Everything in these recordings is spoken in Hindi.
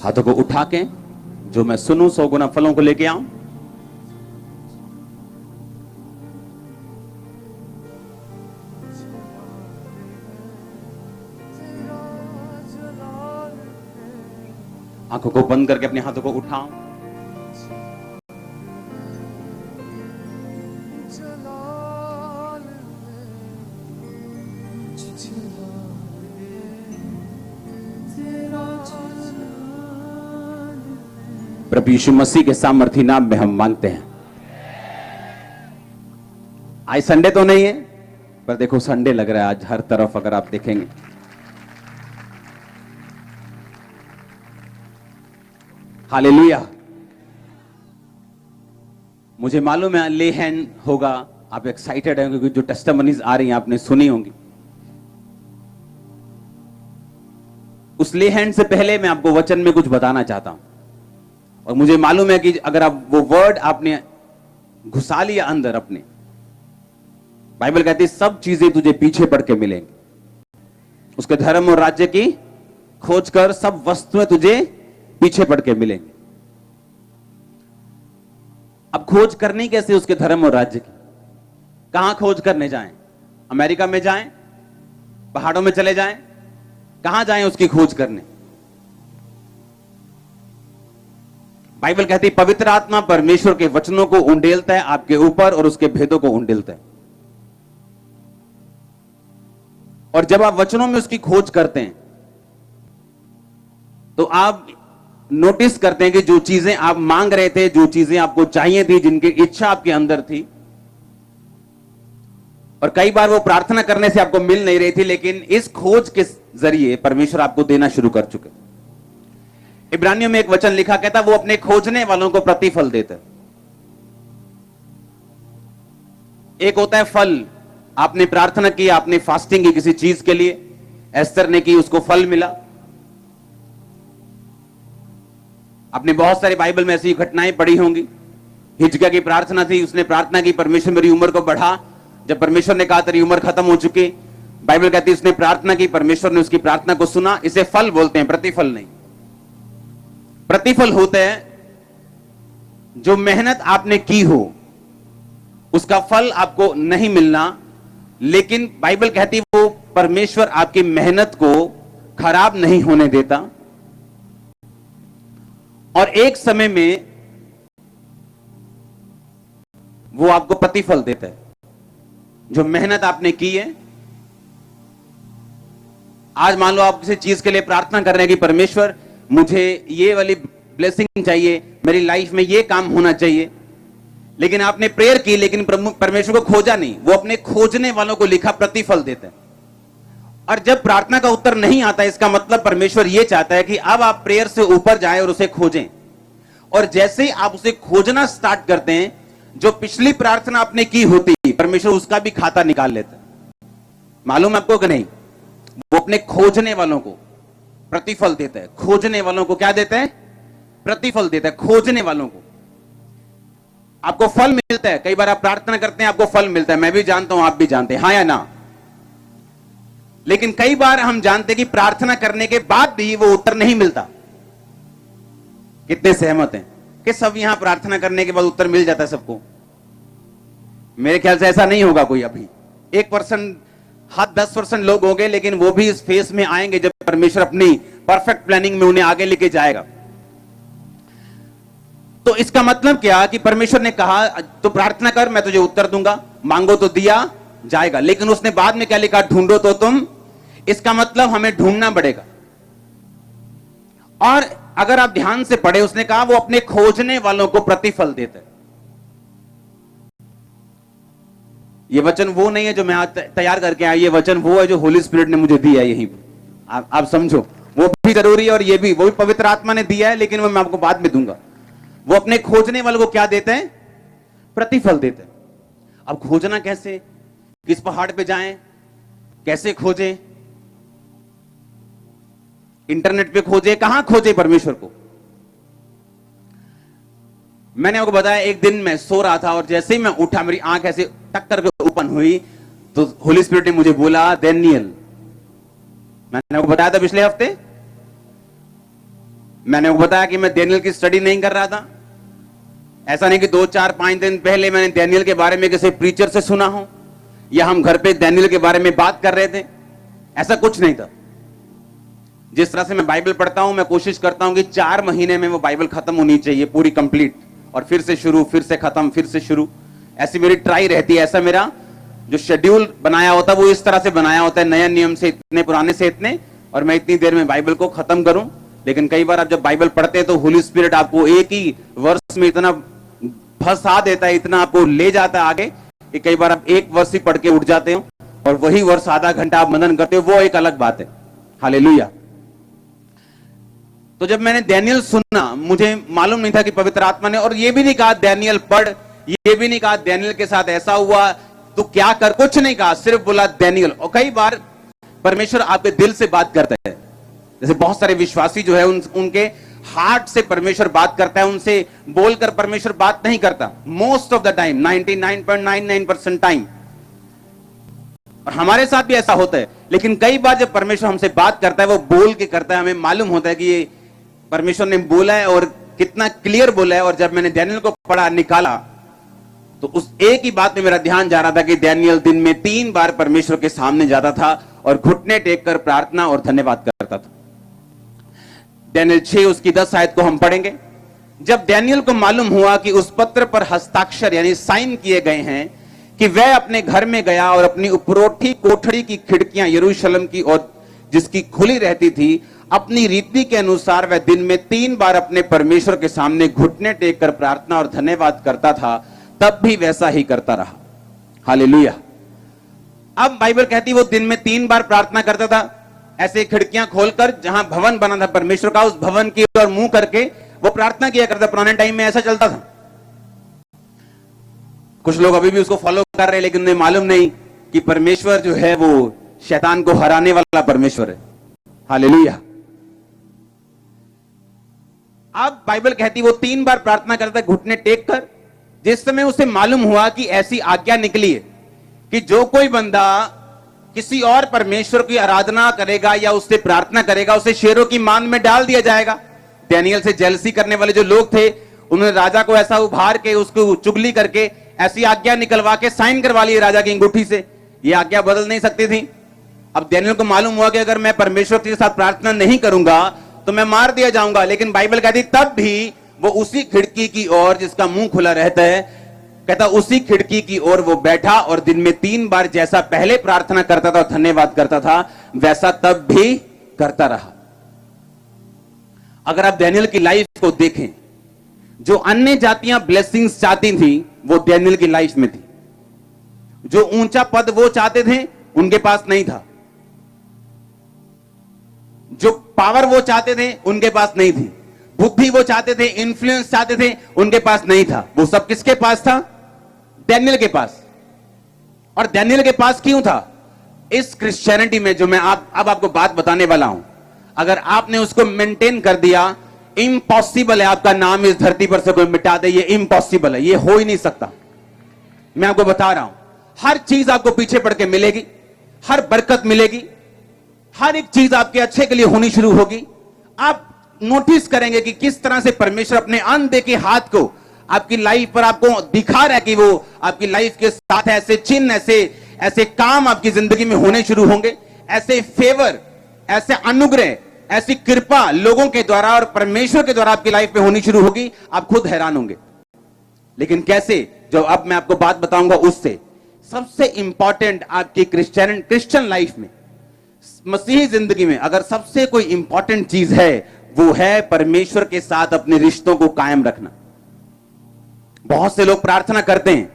हाथों को उठा के जो मैं सुनूं 100 गुना फलों को लेके आऊं। आंखों को बंद करके अपने हाथों को उठाओ। प्रभु यीशु मसीह के सामर्थी नाम में हम मांगते हैं। आज संडे तो नहीं है, पर देखो संडे लग रहा है आज हर तरफ, अगर आप देखेंगे। हालेलुया। मुझे मालूम है ले हैंड होगा, आप एक्साइटेड हैं क्योंकि जो टेस्टिमनीज आ रही हैं आपने सुनी होंगी। उस ले हैंड से पहले मैं आपको वचन में कुछ बताना चाहता हूं, और मुझे मालूम है कि अगर आप वो वर्ड आपने घुसा लिया अंदर अपने, बाइबल कहती है सब चीजें तुझे पीछे पड़ के मिलेंगी। उसके धर्म और राज्य की खोज कर, सब वस्तुएं तुझे पीछे पड़ के मिलेंगे। अब खोज करनी कैसे उसके धर्म और राज्य की? कहां खोज करने जाएं? अमेरिका में जाएं? पहाड़ों में चले जाएं? कहां जाएं उसकी खोज करने? बाइबल कहती है पवित्र आत्मा परमेश्वर के वचनों को उंडेलता है आपके ऊपर और उसके भेदों को उंडेलता है। और जब आप वचनों में उसकी खोज करते हैं तो आप नोटिस करते हैं कि जो चीजें आप मांग रहे थे, जो चीजें आपको चाहिए थी, जिनकी इच्छा आपके अंदर थी, और कई बार वो प्रार्थना करने से आपको मिल नहीं रही थी, लेकिन इस खोज के जरिए परमेश्वर आपको देना शुरू कर चुके। इब्रानियों में एक वचन लिखा कहता वो अपने खोजने वालों को प्रतिफल देता है। एक होता है फल, आपने प्रार्थना की, आपने फास्टिंग की किसी चीज के लिए, एस्तर ने की, उसको फल मिला। आपने बहुत सारी बाइबल में ऐसी घटनाएं पढ़ी होंगी। हिजकिय्याह की प्रार्थना थी, उसने प्रार्थना की परमेश्वर मेरी उम्र को बढ़ा। जब परमेश्वर ने कहा तेरी उम्र खत्म हो चुकी, बाइबल कहती है उसने प्रार्थना की, परमेश्वर ने उसकी प्रार्थना को सुना। इसे फल बोलते हैं, प्रतिफल नहीं। प्रतिफल होता है जो मेहनत आपने की हो उसका फल आपको नहीं मिलना, लेकिन बाइबल कहती है वो परमेश्वर आपकी मेहनत को खराब नहीं होने देता, और एक समय में वो आपको प्रतिफल देता है। जो मेहनत आपने की है, आज मान लो आप किसी चीज के लिए प्रार्थना कर रहे हैं कि परमेश्वर मुझे ये वाली ब्लेसिंग चाहिए, मेरी लाइफ में ये काम होना चाहिए, लेकिन आपने प्रेयर की लेकिन परमेश्वर को खोजा नहीं। वो अपने खोजने वालों को लिखा प्रतिफल देता है। और जब प्रार्थना का उत्तर नहीं आता, इसका मतलब परमेश्वर यह चाहता है कि अब आप प्रेयर से ऊपर जाएं और उसे खोजें। और जैसे ही आप उसे खोजना स्टार्ट करते हैं, जो पिछली प्रार्थना आपने की होती, परमेश्वर उसका भी खाता निकाल लेता है। मालूम आपको कि नहीं? वो अपने खोजने वालों को प्रतिफल देता है। खोजने वालों को क्या देता है? प्रतिफल देता है। खोजने वालों को आपको फल मिलता है। कई बार आप प्रार्थना करते हैं, आपको फल मिलता है, मैं भी जानता हूं, आप भी जानते हैं, हाँ या ना? लेकिन कई बार हम जानते हैं कि प्रार्थना करने के बाद भी वो उत्तर नहीं मिलता। कितने सहमत हैं कि सब यहां प्रार्थना करने के बाद उत्तर मिल जाता है सबको? मेरे ख्याल से ऐसा नहीं होगा कोई। अभी 1% 10% लोग होंगे, लेकिन वो भी इस फेस में आएंगे जब परमेश्वर अपनी परफेक्ट प्लानिंग में उन्हें आगे लेके जाएगा। तो इसका मतलब क्या कि परमेश्वर ने कहा तो प्रार्थना कर, मैं तुझे उत्तर दूंगा, मांगो तो दिया जाएगा। लेकिन उसने बाद में क्या लिखा? ढूंढो तो तुम। इसका मतलब हमें ढूंढना पड़ेगा। और अगर आप ध्यान से पढ़े, उसने कहा वो अपने खोजने वालों को प्रतिफल देता है। ये वचन वो नहीं है जो मैं आज तैयार करके आया, ये वचन वो है जो होली स्पिरिट ने मुझे दिया है। यही आप समझो, वो भी जरूरी है और ये भी, वो भी पवित्र आत्मा ने दिया है, लेकिन वो मैं आपको बाद में दूंगा। वो अपने खोजने वालों को क्या देते हैं? प्रतिफल देते हैं। अब खोजना कैसे? किस पहाड़ पे जाएं? कैसे खोजें? इंटरनेट पे खोजे? कहां खोजे परमेश्वर को? मैंने आपको बताया, एक दिन मैं सो रहा था और जैसे ही मैं उठा, मेरी आंख ऐसे टक करके ओपन हुई तो होली स्पिरिट ने मुझे बोला, डैनियल, मैंने आपको बताया था पिछले हफ्ते, मैंने वो बताया कि मैं डैनियल की स्टडी नहीं कर रहा था। ऐसा नहीं कि 2, 4, 5 दिन पहले मैंने डैनियल के बारे में किसी प्रीचर से सुना हो या हम घर पे डैनियल के बारे में बात कर रहे थे। ऐसा कुछ नहीं था। जिस तरह से मैं बाइबल पढ़ता हूं, मैं कोशिश करता हूं कि 4 महीने में वो बाइबल खत्म होनी चाहिए, पूरी कंप्लीट, और फिर से शुरू, फिर से खत्म, फिर से शुरू। ऐसी मेरी ट्राई रहती है। ऐसा मेरा जो शेड्यूल बनाया होता है वो इस तरह से बनाया होता है, नया नियम से इतने, पुराने से इतने, और मैं इतनी देर में बाइबल को खत्म करूं। लेकिन कई बार आप जब बाइबल पढ़ते हैं तो होली स्पिरिट आपको एक ही वर्ष में इतना फंसा देता है, इतना आपको ले जाता है आगे, कि कई बार आप एक वर्ष ही पढ़ के उठ जाते हो और वही वर्ष आधा घंटा आप मनन करते हो। वो एक अलग बात है। हालेलुया। तो जब मैंने डैनियल सुना, मुझे मालूम नहीं था कि पवित्र आत्मा ने, और ये भी नहीं कहा डैनियल पढ़, ये भी नहीं कहा डैनियल के साथ ऐसा हुआ तो क्या कर, कुछ नहीं कहा, सिर्फ बोला डैनियल। और कई बार परमेश्वर आपके दिल से बात करता है। जैसे बहुत सारे विश्वासी जो है उनके हार्ट से परमेश्वर बात करता है, उनसे बोलकर परमेश्वर बात नहीं करता। Most of the time, 99.99% time. और हमारे साथ भी ऐसा होता है। लेकिन कई बार जब परमेश्वर हमसे बात करता है, वो बोल के करता है, हमें मालूम होता है कि ये परमेश्वर ने बोला है और कितना क्लियर बोला है। और जब मैंने डैनियल को पढ़ा, निकाला, तो उस एक ही बात में मेरा ध्यान जा रहा था कि डैनियल दिन में 3 बार परमेश्वर के सामने जाता था और घुटने टेक कर प्रार्थना और धन्यवाद करता था। डैनियल 6 उसकी 10 आयत को हम पढ़ेंगे। जब डैनियल को मालूम हुआ कि उस पत्र पर हस्ताक्षर यानी साइन किए गए हैं, कि वह अपने घर में गया और अपनी उपरोठी कोठरी की खिड़कियां यरूशलेम की और जिसकी खुली रहती थी, अपनी रीति के अनुसार वह दिन में 3 बार अपने परमेश्वर के सामने घुटने टेक कर प्रार्थना और धन्यवाद करता था, तब भी वैसा ही करता रहा। हालेलुया। अब बाइबल कहती वो दिन में 3 बार प्रार्थना करता था, ऐसे खिड़कियां खोलकर, जहां भवन बना था परमेश्वर का, उस भवन की ओर मुंह करके वो प्रार्थना किया करता। पुराने टाइम में ऐसा चलता था। कुछ लोग अभी भी उसको फॉलो कर रहे हैं, लेकिन उन्हें मालूम नहीं कि परमेश्वर जो है वो शैतान को हराने वाला परमेश्वर है। हालेलुया। अब बाइबल कहती वो 3 बार प्रार्थना करता है घुटने टेक कर। जिस समय उसे मालूम हुआ कि ऐसी आज्ञा निकली है कि जो कोई बंदा किसी और परमेश्वर की आराधना करेगा या उससे प्रार्थना करेगा, उसे शेरों की मान में डाल दिया जाएगा। डैनियल से जेलसी करने वाले जो लोग थे, उन्होंने राजा को ऐसा उभार के, उसको चुगली करके ऐसी आज्ञा निकलवा के साइन करवा ली राजा की अंगूठी से। यह आज्ञा बदल नहीं सकती थी। अब डैनियल को मालूम हुआ कि अगर मैं परमेश्वर के साथ प्रार्थना नहीं करूंगा तो मैं मार दिया जाऊंगा। लेकिन बाइबल कहती तब भी वो उसी खिड़की की ओर, जिसका मुंह खुला रहता है, कहता उसी खिड़की की ओर वो बैठा और दिन में 3 बार जैसा पहले प्रार्थना करता था, धन्यवाद करता था, वैसा तब भी करता रहा। अगर आप डैनियल की लाइफ को देखें, जो अन्य जातियां ब्लेसिंग्स चाहती थी वो डैनियल की लाइफ में थी। जो ऊंचा पद वो चाहते थे उनके पास नहीं था। जो पावर वो चाहते थे उनके पास नहीं थी। बुद्धि वो चाहते थे, इन्फ्लुएंस चाहते थे, उनके पास नहीं था। वो सब किसके पास था? डैनियल के पास। और डैनियल के पास क्यों था? इस क्रिश्चियनिटी में जो मैं अब आपको बात बताने वाला हूं, अगर आपने उसको मेंटेन कर दिया, इम्पॉसिबल है आपका नाम इस धरती पर से कोई मिटा दे। ये इम्पॉसिबल है, ये हो ही नहीं सकता। मैं आपको बता रहा हूं, हर चीज आपको पीछे पड़ के मिलेगी, हर बरकत मिलेगी, हर एक चीज आपके अच्छे के लिए होनी शुरू होगी। आप नोटिस करेंगे कि किस तरह से परमेश्वर अपने अनदेखे हाथ को आपकी लाइफ पर आपको दिखा रहा है कि वो आपकी लाइफ के साथ ऐसे चिन्ह, ऐसे काम आपकी जिंदगी में होने शुरू होंगे, ऐसे फेवर, ऐसे अनुग्रह, ऐसी कृपा लोगों के द्वारा और परमेश्वर के द्वारा आपकी लाइफ में होनी शुरू होगी। आप खुद हैरान होंगे। लेकिन कैसे? जो अब मैं आपको बात बताऊंगा उससे। सबसे इंपॉर्टेंट आपकी क्रिश्चियन लाइफ में, मसीही जिंदगी में अगर सबसे कोई इंपॉर्टेंट चीज है, वो है परमेश्वर के साथ अपने रिश्तों को कायम रखना। बहुत से लोग प्रार्थना करते हैं,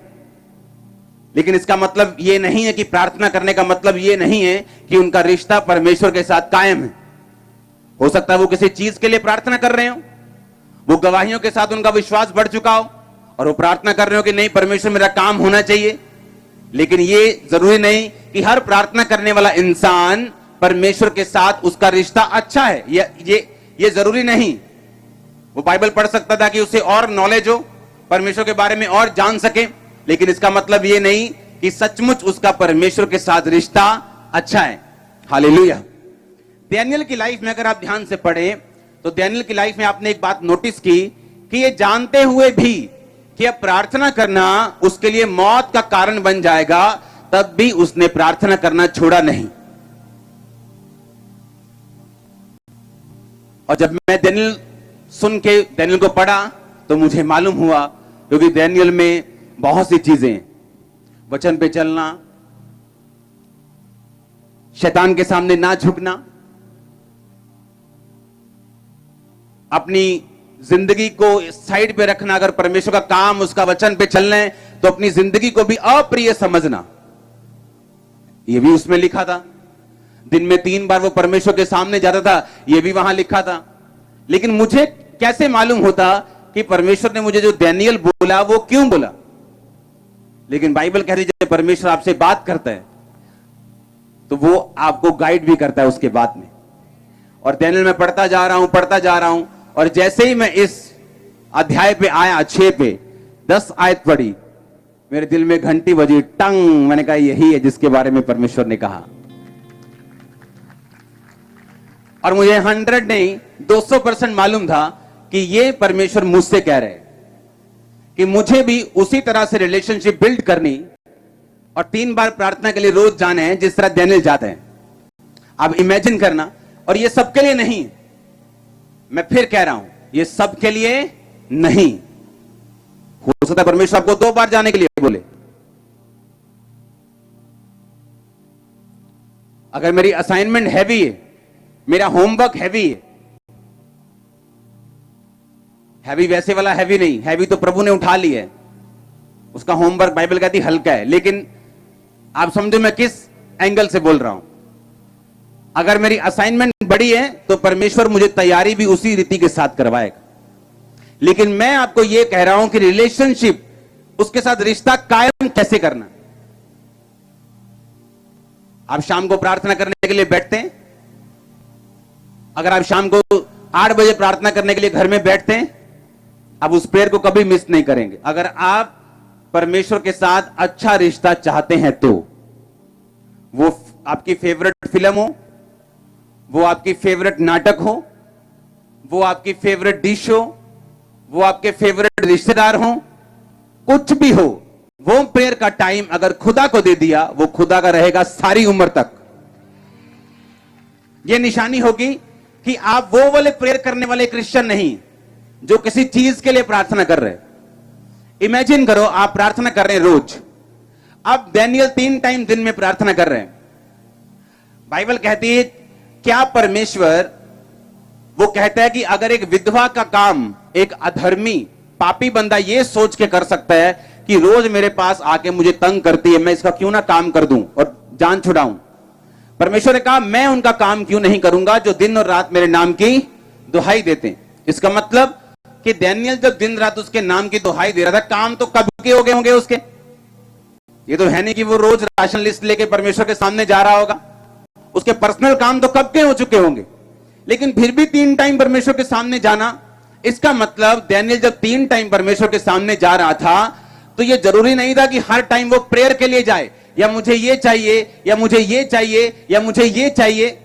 लेकिन इसका मतलब यह नहीं है कि प्रार्थना करने का मतलब यह नहीं है कि उनका रिश्ता परमेश्वर के साथ कायम है। हो सकता है वो किसी चीज के लिए प्रार्थना कर रहे हो, वो गवाहियों के साथ उनका विश्वास बढ़ चुका हो और वो प्रार्थना कर रहे हो कि नहीं परमेश्वर मेरा काम होना चाहिए। लेकिन ये जरूरी नहीं कि हर प्रार्थना करने वाला इंसान परमेश्वर के साथ उसका रिश्ता अच्छा है। ये जरूरी नहीं। वो बाइबल पढ़ सकता था कि उसे और नॉलेज हो, परमेश्वर के बारे में और जान सके, लेकिन इसका मतलब ये नहीं कि सचमुच उसका परमेश्वर के साथ रिश्ता अच्छा है। हालेलुया। डैनियल की लाइफ में अगर आप ध्यान से पढ़ें तो डैनियल की लाइफ में आपने एक बात नोटिस की कि ये जानते हुए भी कि अब प्रार्थना करना उसके लिए मौत का कारण बन जाएगा, तब भी उसने प्रार्थना करना छोड़ा नहीं। और जब मैं डैनियल सुन के डैनियल को पढ़ा तो मुझे मालूम हुआ, क्योंकि डैनियल में बहुत सी चीजें, वचन पे चलना, शैतान के सामने ना झुकना, अपनी जिंदगी को साइड पे रखना, अगर परमेश्वर का काम उसका वचन पे चलना है तो अपनी जिंदगी को भी अप्रिय समझना, यह भी उसमें लिखा था। दिन में 3 बार वो परमेश्वर के सामने जाता था, यह भी वहां लिखा था। लेकिन मुझे कैसे मालूम होता कि परमेश्वर ने मुझे जो डैनियल बोला वो क्यों बोला? लेकिन बाइबल कहती है जब परमेश्वर आपसे बात करता है तो वो आपको गाइड भी करता है उसके बाद में। और डैनियल में पढ़ता जा रहा हूं, और जैसे ही मैं इस अध्याय पे आया 6 पे 10 आयत पढ़ी, मेरे दिल में घंटी बजी, टंग। मैंने कहा यही है जिसके बारे में परमेश्वर ने कहा। और मुझे 100 नहीं 200% मालूम था कि ये परमेश्वर मुझसे कह रहे कि मुझे भी उसी तरह से रिलेशनशिप बिल्ड करनी और 3 बार प्रार्थना के लिए रोज जाना है जिस तरह डैनियल जाते हैं। आप इमेजिन करना, और ये सबके लिए नहीं, मैं फिर कह रहा हूं, ये सबके लिए नहीं। हो सकता है परमेश्वर आपको 2 बार जाने के लिए बोले। अगर मेरी असाइनमेंट हैवी है, मेरा होमवर्क हैवी है, हैवी वैसे वाला हैवी नहीं, हैवी तो प्रभु ने उठा लिया है, उसका होमवर्क बाइबल कहती हल्का है। लेकिन आप समझो मैं किस एंगल से बोल रहा हूं। अगर मेरी असाइनमेंट बड़ी है तो परमेश्वर मुझे तैयारी भी उसी रीति के साथ करवाएगा। लेकिन मैं आपको यह कह रहा हूं कि रिलेशनशिप, उसके साथ रिश्ता कायम कैसे करना। आप शाम को प्रार्थना करने के लिए बैठते हैं, अगर आप शाम को 8 बजे प्रार्थना करने के लिए घर में बैठते हैं, आप उस प्रेयर को कभी मिस नहीं करेंगे। अगर आप परमेश्वर के साथ अच्छा रिश्ता चाहते हैं तो वो आपकी फेवरेट फिल्म हो, वो आपकी फेवरेट नाटक हो, वो आपकी फेवरेट डिश हो, वो आपके फेवरेट रिश्तेदार हो, कुछ भी हो, वो प्रेयर का टाइम अगर खुदा को दे दिया, वो खुदा का रहेगा सारी उम्र तक। ये निशानी होगी कि आप वो वाले प्रेयर करने वाले क्रिश्चियन नहीं जो किसी चीज के लिए प्रार्थना कर रहे हैं। इमेजिन करो आप प्रार्थना कर रहे हैं रोज। अब डैनियल 3 टाइम दिन में प्रार्थना कर रहे हैं। बाइबल कहती है क्या परमेश्वर, वो कहता है कि अगर एक विधवा का काम एक अधर्मी पापी बंदा ये सोच के कर सकता है कि रोज मेरे पास आके मुझे तंग करती है, मैं इसका क्यों ना काम कर दूं और जान छुड़ाऊं। परमेश्वर ने कहा मैं उनका काम क्यों नहीं करूंगा जो दिन और रात मेरे नाम की दुहाई देते हैं। इसका मतलब कि डैनियल जब दिन रात उसके नाम की दुहाई दे रहा था, काम तो कब के हो गए होंगे उसके। ये तो है नहीं कि वो रोज राशन लिस्ट लेके परमेश्वर के सामने जा रहा होगा, उसके पर्सनल काम तो कब के हो चुके होंगे। लेकिन फिर भी 3 टाइम परमेश्वर के सामने जाना, इसका मतलब डैनियल जब 3 टाइम परमेश्वर के सामने जा रहा था तो यह जरूरी नहीं था कि हर टाइम वो प्रेयर के लिए जाए, या मुझे ये चाहिए, या मुझे ये चाहिए, या मुझे ये चाहिए।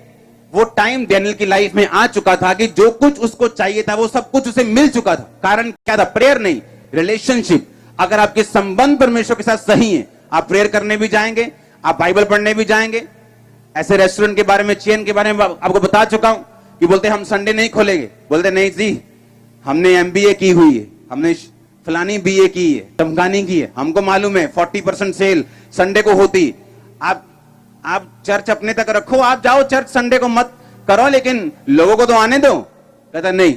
वो टाइम डैनियल की लाइफ में आ चुका था कि जो कुछ उसको चाहिए था वो सब कुछ उसे मिल चुका था। कारण क्या था? प्रेयर नहीं, रिलेशनशिप। अगर आपके संबंध परमेश्वर के साथ सही है, आप प्रेयर करने भी जाएंगे, आप बाइबल पढ़ने भी जाएंगे। ऐसे रेस्टोरेंट के बारे में, चेन के बारे में आपको बता चुका हूं कि बोलते हम संडे नहीं खोलेंगे, बोलते नहीं जी हमने MBA की हुई है, हमने फलानी BA की है, टमकानी की है, हमको मालूम है 40% सेल संडे को होती। आप चर्च अपने तक रखो, आप जाओ चर्च, संडे को मत करो, लेकिन लोगों को तो आने दो। कहता नहीं,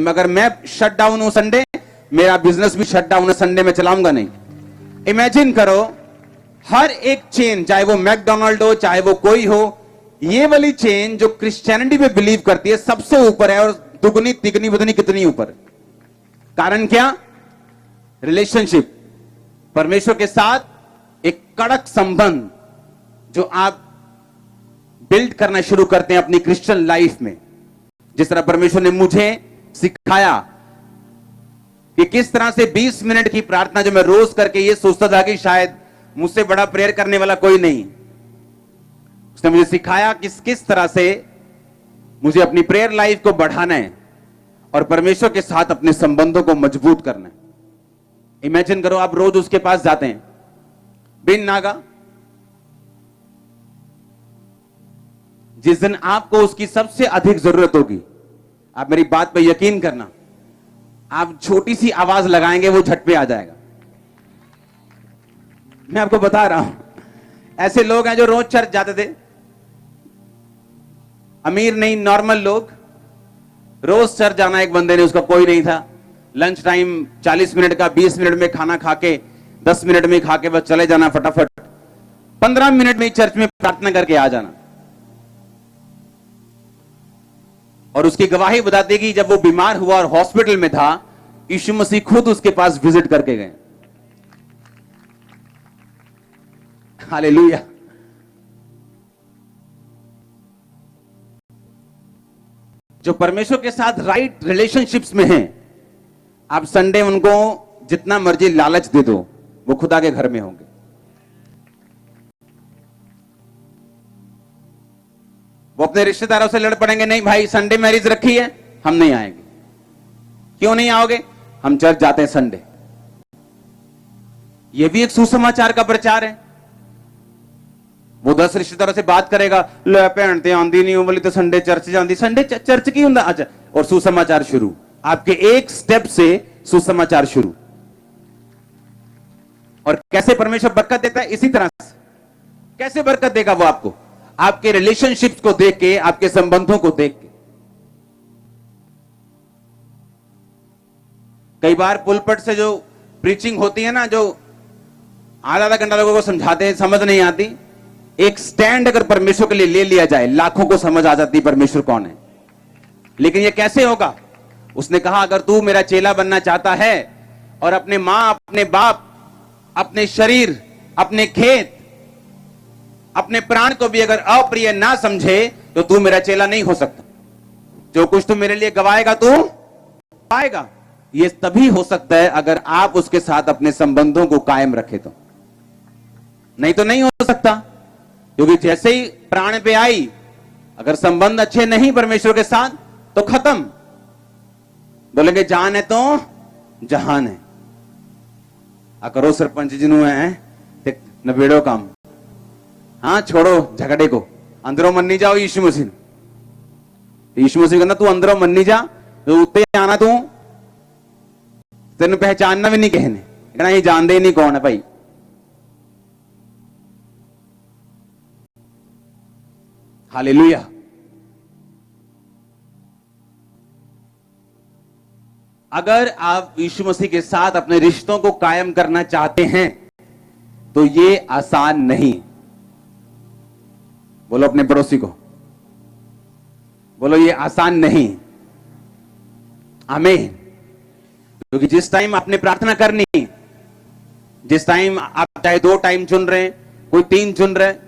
मगर मैं शट डाउन हूं संडे, मेरा बिजनेस भी शट डाउन है संडे में, चलाऊंगा नहीं। इमेजिन करो हर एक चेन, चाहे वो मैकडोनाल्ड हो, चाहे वो कोई हो, ये वाली चेन जो क्रिश्चियनिटी पे बिलीव करती है सबसे ऊपर है, और दुगनी तिगनी बुदनी कितनी ऊपर। कारण क्या? रिलेशनशिप, परमेश्वर के साथ एक कड़क संबंध जो आप बिल्ड करना शुरू करते हैं अपनी क्रिश्चियन लाइफ में। जिस तरह परमेश्वर ने मुझे सिखाया कि किस तरह से 20 मिनट की प्रार्थना जो मैं रोज करके ये सोचता था कि शायद मुझसे बड़ा प्रेयर करने वाला कोई नहीं, उसने मुझे सिखाया किस तरह से मुझे अपनी प्रेयर लाइफ को बढ़ाना है और परमेश्वर के साथ अपने संबंधों को मजबूत करना है। इमेजिन करो आप रोज उसके पास जाते हैं बिन नागा। जिस दिन आपको उसकी सबसे अधिक जरूरत होगी, आप मेरी बात पर यकीन करना, आप छोटी सी आवाज लगाएंगे वो झट पे आ जाएगा। मैं आपको बता रहा हूं, ऐसे लोग हैं जो रोज चर्च जाते थे, अमीर नहीं नॉर्मल लोग, रोज चर्च जाना एक बंदे ने, उसका कोई नहीं था। लंच टाइम 40 मिनट का 20 मिनट में खाना खा के 10 मिनट में खा के बस चले जाना फटाफट, 15 मिनट में चर्च में प्रार्थना करके आ जाना। और उसकी गवाही बताती कि जब वो बीमार हुआ और हॉस्पिटल में था, यीशु मसीह खुद उसके पास विजिट करके गए। हालेलुया। जो परमेश्वर के साथ राइट रिलेशनशिप्स में हैं, आप संडे उनको जितना मर्जी लालच दे दो, वो खुदा के घर में होंगे। वो अपने रिश्तेदारों से लड़ पड़ेंगे, नहीं भाई संडे मैरिज रखी है, हम नहीं आएंगे। क्यों नहीं आओगे? हम चर्च जाते हैं संडे। यह भी एक सुसमाचार का प्रचार है। वो 10 रिश्तेदारों से बात करेगा, ले भैन ते आंदी नहीं बोली तो संडे चर्च जाती, संडे चर्च की हुंदा। अच्छा, और सुसमाचार शुरू। आपके एक स्टेप से सुसमाचार शुरू। और कैसे परमेश्वर बरकत देता है? इसी तरह से। कैसे बरकत देगा वो आपको? आपके रिलेशनशिप्स को देख के, आपके संबंधों को देख के। कई बार पुलपट से जो प्रीचिंग होती है ना, जो आधा घंटा लोगों को समझाते हैं, समझ नहीं आती। एक स्टैंड अगर परमेश्वर के लिए ले लिया जाए, लाखों को समझ आ जाती परमेश्वर कौन है। लेकिन यह कैसे होगा? उसने कहा, अगर तू मेरा चेला बनना चाहता है और अपने मां, अपने बाप, अपने शरीर, अपने खेत, अपने प्राण को भी अगर अप्रिय ना समझे, तो तू मेरा चेला नहीं हो सकता। जो कुछ तू मेरे लिए गवाएगा तू पाएगा। यह तभी हो सकता है अगर आप उसके साथ अपने संबंधों को कायम रखें तो। नहीं तो नहीं हो सकता, क्योंकि जैसे ही प्राण पे आई, अगर संबंध अच्छे नहीं परमेश्वर के साथ, तो खत्म। बोलेंगे जान है तो जहान है। करो सरपंच जिन्हों है ते नबेड़ो काम। हाँ, छोड़ो झगड़े को, अंदरों मन नहीं जाओ। यीशु मसीह कहना, तू अंदरों मन नहीं जा, तो उत्ते आना, तू तेन पहचानना भी नहीं कहने, कहना ये जानते ही नहीं कौन है भाई। हालेलुया। अगर आप यीशु मसीह के साथ अपने रिश्तों को कायम करना चाहते हैं, तो ये आसान नहीं। बोलो अपने पड़ोसी को, बोलो ये आसान नहीं। आमीन। क्योंकि जिस टाइम आपने प्रार्थना करनी, जिस टाइम आप चाहे 2 टाइम चुन रहे हैं, कोई 3 चुन रहे हैं,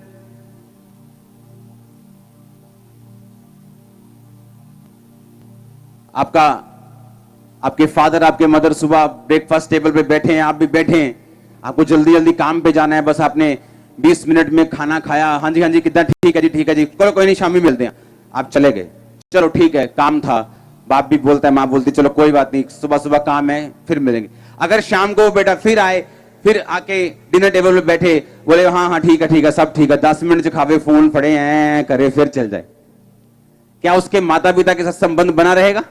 आपके फादर, आपके मदर सुबह ब्रेकफास्ट टेबल पे बैठे हैं, आप भी बैठे हैं, आपको जल्दी जल्दी काम पे जाना है, बस आपने 20 मिनट में खाना खाया, हाँ जी हाँ जी कितना ठीक है जी, ठीक है जी, कोई नहीं शाम में मिलते हैं, आप चले गए, चलो ठीक है काम था, बाप भी बोलता है माँ बोलती चलो कोई बात नहीं, सुबह सुबह काम है फिर मिलेंगे। अगर शाम को बेटा फिर आए, फिर आके डिनर टेबल पे बैठे, बोले हाँ हाँ ठीक है सब ठीक है, 10 मिनट से खावे फोन फड़े हैं करे फिर चल जाए, क्या उसके माता पिता के साथ संबंध बना रहेगा?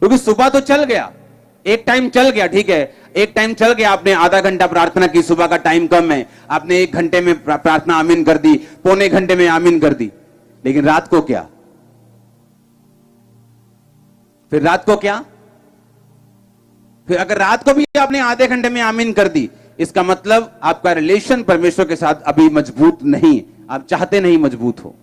क्योंकि सुबह तो चल गया, एक टाइम चल गया, ठीक है एक टाइम चल गया, आपने आधा घंटा प्रार्थना की, सुबह का टाइम कम है, आपने 1 घंटे में प्रार्थना आमीन कर दी, पौने घंटे में आमीन कर दी, लेकिन रात को क्या? फिर रात को क्या? फिर अगर रात को भी आपने आधे घंटे में आमीन कर दी, इसका मतलब आपका रिलेशन परमेश्वर के साथ अभी मजबूत नहीं, आप चाहते नहीं मजबूत हो।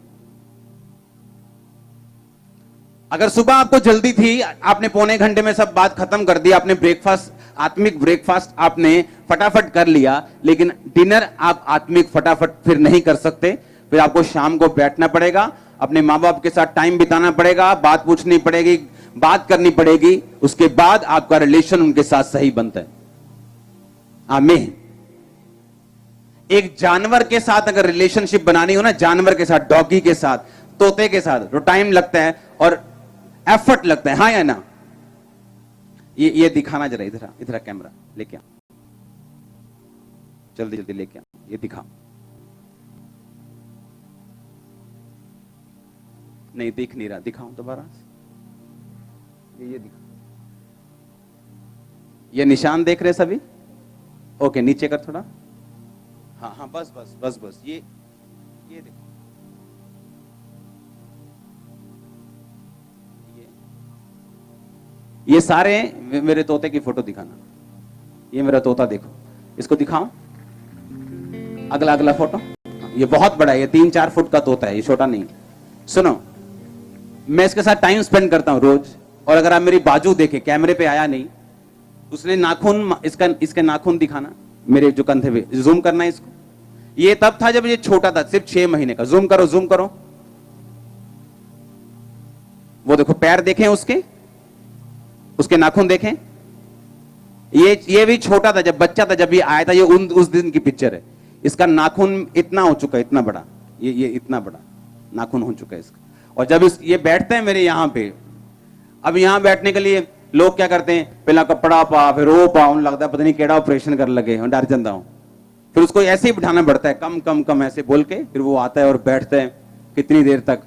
अगर सुबह आपको जल्दी थी, आपने पौने घंटे में सब बात खत्म कर दी, आपने ब्रेकफास्ट, आत्मिक ब्रेकफास्ट आपने फटाफट कर लिया, लेकिन डिनर आप आत्मिक फटाफट फिर नहीं कर सकते, फिर आपको शाम को बैठना पड़ेगा, अपने माँ बाप के साथ टाइम बिताना पड़ेगा, बात पूछनी पड़ेगी, बात करनी पड़ेगी, उसके बाद आपका रिलेशन उनके साथ सही बनता है। आमीन। एक जानवर के साथ अगर रिलेशनशिप बनानी हो ना, जानवर के साथ, डॉगी के साथ, तोते के साथ तो टाइम लगता है और एफर्ट लगता है, हाँ या ना? ये दिखाना जरा, इधर इधर कैमरा लेके आ, जल्दी जल्दी लेके आ, ये दिखा। नहीं दिख नहीं रहा, दिखाऊं दोबारा? ये दिखा, ये निशान देख रहे सभी? ओके, नीचे कर थोड़ा, हाँ हाँ, बस बस बस बस, ये देखो, ये सारे मेरे तोते की फोटो दिखाना। ये मेरा तोता देखो, इसको दिखाऊं? अगला अगला फोटो, ये बहुत बड़ा है, ये 3-4 फुट का तोता है, ये छोटा नहीं। सुनो, मैं इसके साथ टाइम स्पेंड करता हूं रोज, और अगर आप मेरी बाजू देखे, कैमरे पे आया नहीं, उसने नाखून, इसके नाखून दिखाना, मेरे जो कंधे पे, जूम करना है इसको। ये तब था जब ये छोटा था, सिर्फ 6 महीने का। जूम करो, जूम करो, वो देखो पैर देखें उसके नाखून देखें। ये भी छोटा था, जब बच्चा था, जब ये आया था, ये उस दिन की पिक्चर है। इसका नाखून इतना हो चुका है, इतना बड़ा, ये इतना बड़ा नाखून हो चुका है इसका। और जब ये बैठते हैं मेरे यहाँ पे, अब यहाँ बैठने के लिए लोग क्या करते हैं, पहला कपड़ा पा, फिर रो पाऊं, लगता है पता नहीं केड़ा ऑपरेशन कर लगे, डर जाता हूं। फिर उसको ऐसे ही बिठाना पड़ता है, कम कम कम ऐसे बोल के, फिर वो आता है और बैठता है कितनी देर तक।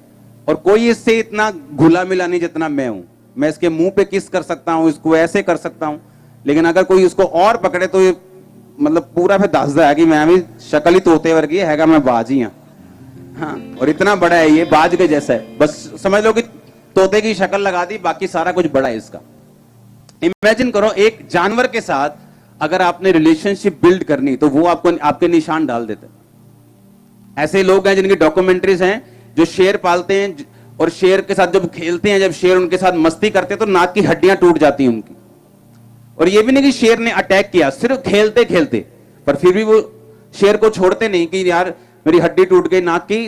और कोई इससे इतना घुला मिला नहीं जितना मैं हूं। मैं इसके मुंह पे किस कर सकता हूं, इसको ऐसे कर सकता हूं, लेकिन अगर कोई उसको और पकड़े तो ये मतलब पूरा फिर दसदा है कि मैं भी शक्ल ही तोते वर्गी है, मैं बाज ही हाँ। और इतना बड़ा है ये, बाज के जैसा है, बस समझ लो कि तोते की शक्ल लगा दी, बाकी सारा कुछ बड़ा है इसका। इमेजिन करो, एक जानवर के साथ अगर आपने रिलेशनशिप बिल्ड करनी, तो वो आपके निशान डाल देते। ऐसे लोग हैं जिनकी डॉक्यूमेंट्रीज हैं, जो शेर पालते हैं और शेर के साथ जब खेलते हैं, जब शेर उनके साथ मस्ती करते हैं, तो नाक की हड्डियां टूट जाती हैं उनकी। और ये भी नहीं कि शेर ने अटैक किया, सिर्फ खेलते खेलते, पर फिर भी वो शेर को छोड़ते नहीं कि यार मेरी हड्डी टूट गई नाक की,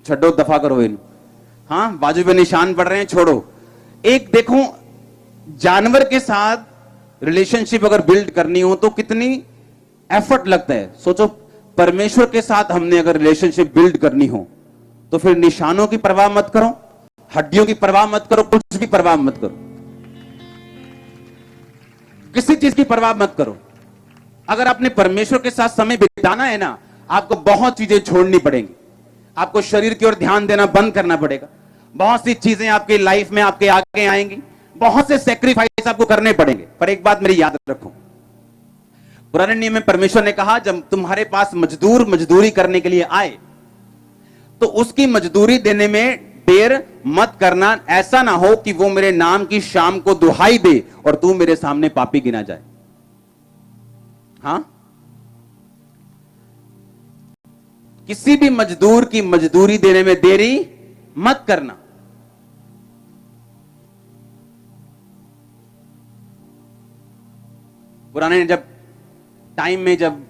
छड्डो, दफा करो इन, हाँ बाजू पे निशान पड़ रहे हैं, छोड़ो। एक देखो, जानवर के साथ रिलेशनशिप अगर बिल्ड करनी हो तो कितनी एफर्ट लगता है। सोचो, परमेश्वर के साथ हमने अगर रिलेशनशिप बिल्ड करनी हो तो फिर निशानों की परवाह मत करो, हड्डियों की परवाह मत करो, कुछ भी परवाह मत करो, किसी चीज की परवाह मत करो। अगर आपने परमेश्वर के साथ समय बिताना है ना, आपको बहुत चीजें छोड़नी पड़ेंगी। आपको शरीर की ओर ध्यान देना बंद करना पड़ेगा। बहुत सी चीजें आपकी लाइफ में आपके आगे आएंगी, बहुत से सैक्रिफाइस आपको करने पड़ेंगे। पर एक बात मेरी याद रखो, पुराने नियम में परमेश्वर ने कहा, जब तुम्हारे पास मजदूर मजदूरी करने के लिए आए तो उसकी मजदूरी देने में देर मत करना। ऐसा ना हो कि वो मेरे नाम की शाम को दुहाई दे और तू मेरे सामने पापी गिना जाए। हां, किसी भी मजदूर की मजदूरी देने में देरी मत करना। पुराने जब टाइम में, जब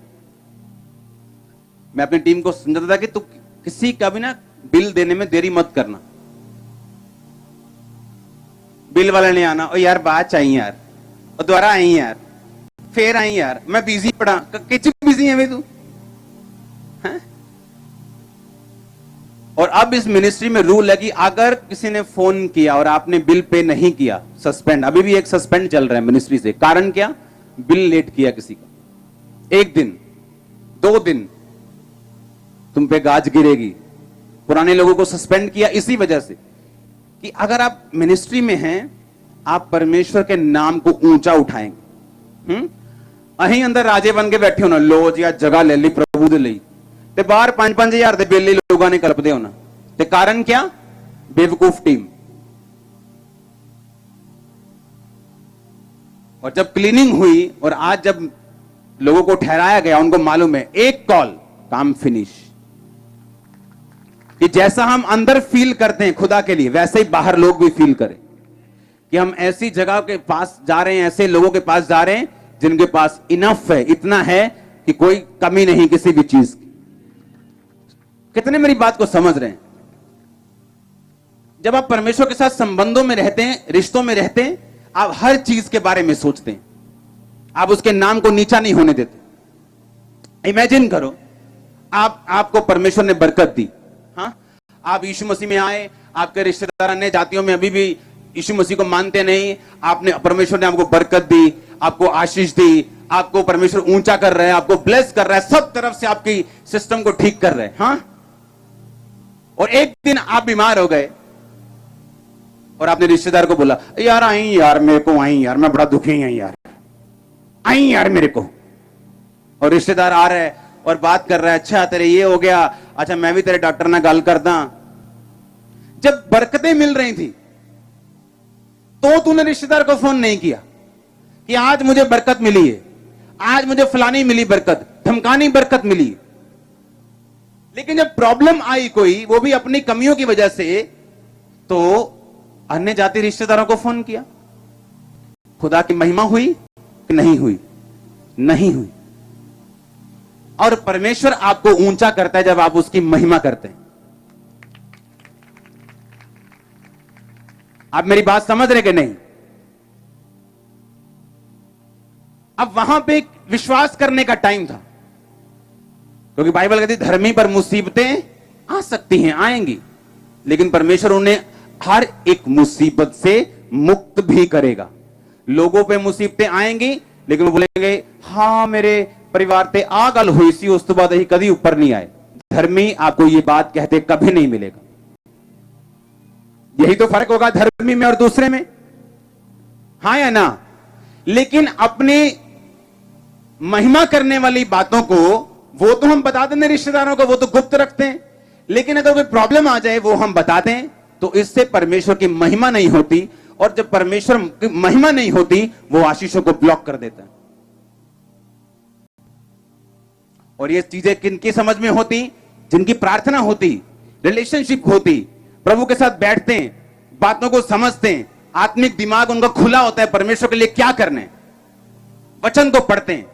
मैं अपनी टीम को समझाता था कि तू किसी का भी ना बिल देने में देरी मत करना। बिल वाला नहीं आना, ओ यार बात चाहिए यार, और दोबारा आई यार, फिर आई यार, मैं बिजी पड़ा, किच बिजी है तू है? और अब इस मिनिस्ट्री में रूल है कि अगर किसी ने फोन किया और आपने बिल पे नहीं किया, सस्पेंड। अभी भी एक सस्पेंड चल रहा है मिनिस्ट्री से। कारण क्या? बिल लेट किया किसी का, 1 दिन 2 दिन तुम पे गाज गिरेगी। पुराने लोगों को सस्पेंड किया इसी वजह से कि अगर आप मिनिस्ट्री में हैं, आप परमेश्वर के नाम को ऊंचा उठाएंगे। अहीं अंदर राजे बन के बैठे होना, लो जी आज जगह ले ली प्रभु दे ਲਈ ਤੇ ਬਾਹਰ 5-5 ਹਜ਼ਾਰ ਦੇ ਬਿੱਲ ਲੋਕਾਂ ਨੇ ਕਲਪਦੇ ਹੋਣਾ। ਤੇ ਕਾਰਨ क्या? बेवकूफ टीम। और जब क्लीनिंग हुई और आज जब लोगों को ठहराया गया, उनको मालूम है एक कॉल काम फिनिश। कि जैसा हम अंदर फील करते हैं खुदा के लिए, वैसे ही बाहर लोग भी फील करें कि हम ऐसी जगह के पास जा रहे हैं, ऐसे लोगों के पास जा रहे हैं जिनके पास इनफ है, इतना है कि कोई कमी नहीं किसी भी चीज की। कितने मेरी बात को समझ रहे हैं? जब आप परमेश्वर के साथ संबंधों में रहते हैं, रिश्तों में रहते हैं, आप हर चीज के बारे में सोचते हैं, आप उसके नाम को नीचा नहीं होने देते। इमेजिन करो, आपको परमेश्वर ने बरकत दी, हाँ, आप यीशु मसीह में आए, आपके रिश्तेदार अन्य जातियों में अभी भी यीशु मसीह को मानते नहीं, आपने परमेश्वर ने आपको बरकत दी, आपको आशीष दी, आपको परमेश्वर ऊंचा कर रहा है, आपको ब्लेस कर रहा है, सब तरफ से आपकी सिस्टम को ठीक कर रहे हैं। हाँ, और एक दिन आप बीमार हो गए और आपने रिश्तेदार को बोला, यार आई यार, मेरे को आई यार, मैं बड़ा दुखी हूं यार, आई यार मेरे को। और रिश्तेदार आ रहा है और बात कर रहा है, अच्छा तेरे ये हो गया, अच्छा मैं भी तेरे डॉक्टर ना गल करदा। जब बरकतें मिल रही थी तो तूने रिश्तेदार को फोन नहीं किया कि आज मुझे बरकत मिली है, आज मुझे फलानी मिली बरकत, धमकानी बरकत मिली। लेकिन जब प्रॉब्लम आई कोई, वो भी अपनी कमियों की वजह से, तो अन्य जाति रिश्तेदारों को फोन किया। खुदा की महिमा हुई कि नहीं हुई? नहीं हुई। और परमेश्वर आपको ऊंचा करता है जब आप उसकी महिमा करते हैं। आप मेरी बात समझ रहे कि नहीं? अब वहां पे एक विश्वास करने का टाइम था, क्योंकि बाइबल कहती है धर्मी पर मुसीबतें आ सकती हैं, आएंगी, लेकिन परमेश्वर उन्हें हर एक मुसीबत से मुक्त भी करेगा। लोगों पे मुसीबतें आएंगी, लेकिन वो बोलेंगे हाँ मेरे परिवार पे आ गल हुई सी, उस तो बाद ही कभी ऊपर नहीं आए। धर्मी आपको ये बात कहते कभी नहीं मिलेगा। यही तो फर्क होगा धर्मी में और दूसरे में, हाँ या ना? लेकिन अपने महिमा करने वाली बातों को वो तो हम बता देंगे रिश्तेदारों को, वो तो गुप्त रखते हैं, लेकिन अगर कोई प्रॉब्लम आ जाए वो हम बताते हैं, तो इससे परमेश्वर की महिमा नहीं होती, और जब परमेश्वर की महिमा नहीं होती वो आशीषों को ब्लॉक कर देता है। और ये चीजें किनकी समझ में होती? जिनकी प्रार्थना होती, रिलेशनशिप होती, प्रभु के साथ बैठते हैं, बातों को समझते हैं, आत्मिक दिमाग उनका खुला होता है परमेश्वर के लिए क्या करना है, वचन को पढ़ते हैं,